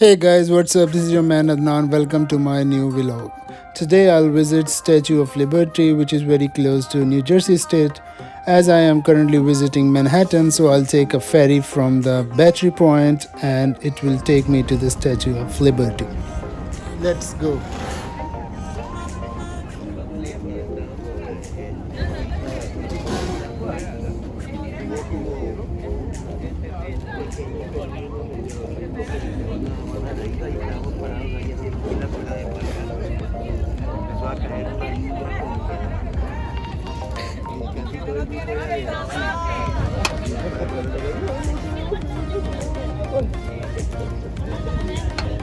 Hey guys, what's up? This is your man Adnan. Welcome to my new vlog. Today I'll visit Statue of Liberty, which is very close to New Jersey state. As I am currently visiting Manhattan, so I'll take a ferry from the Battery Point and it will take me to the Statue of Liberty. Let's go.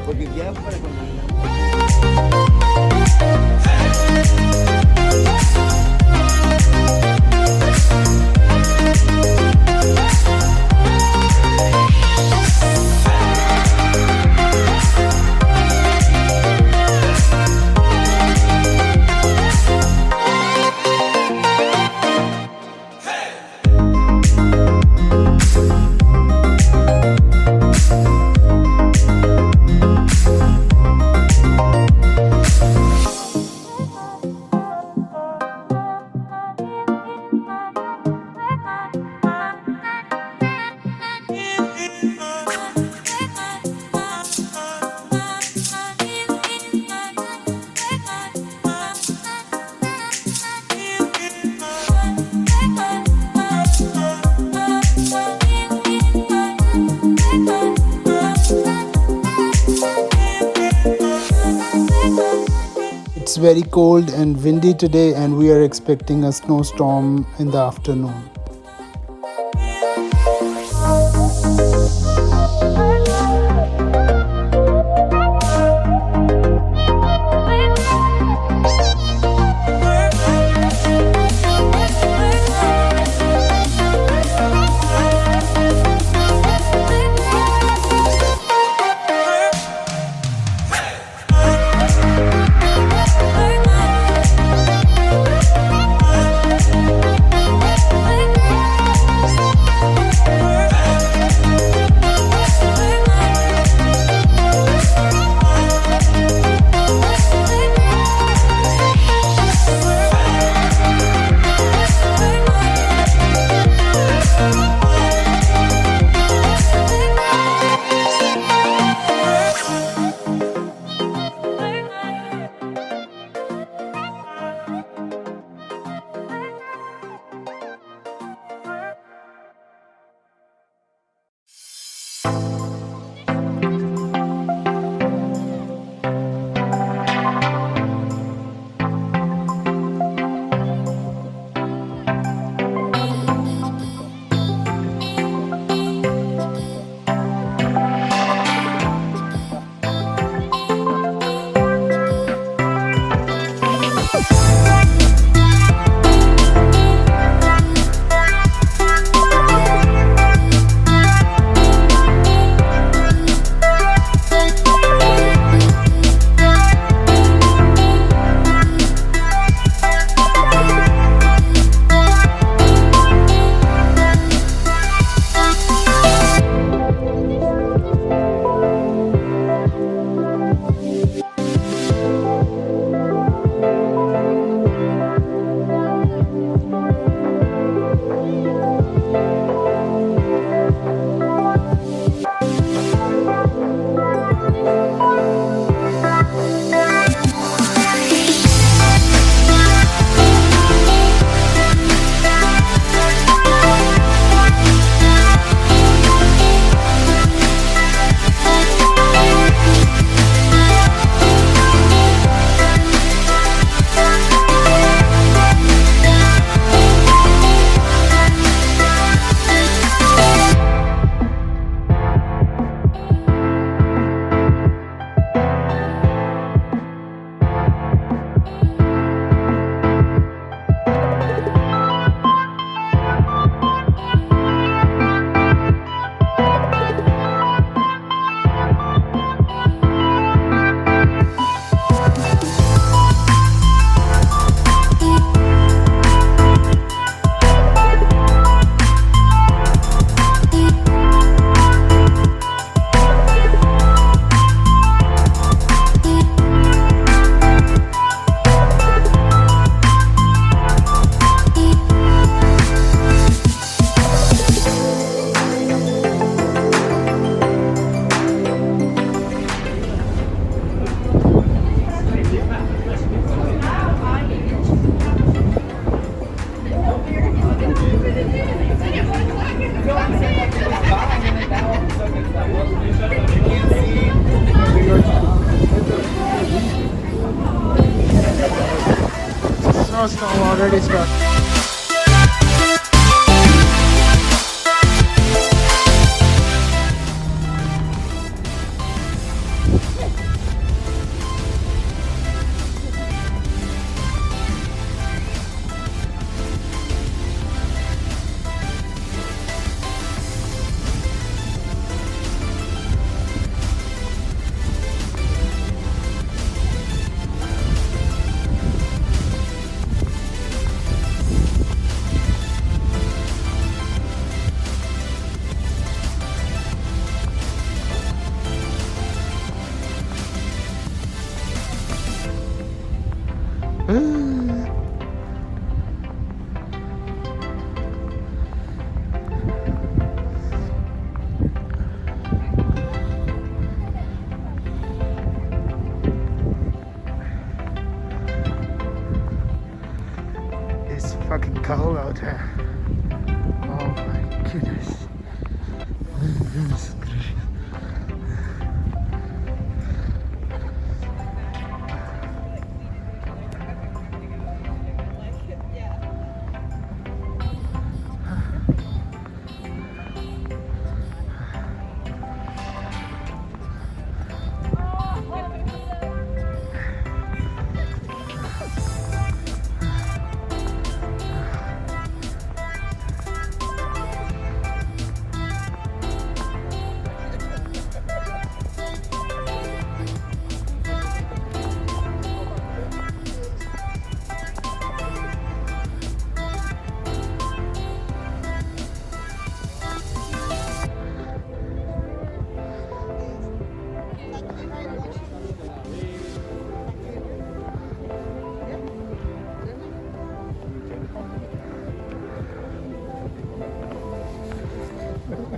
Porque ya para cuando It's very cold and windy today, and we are expecting a snowstorm in the afternoon. already started. It's fucking cold out here.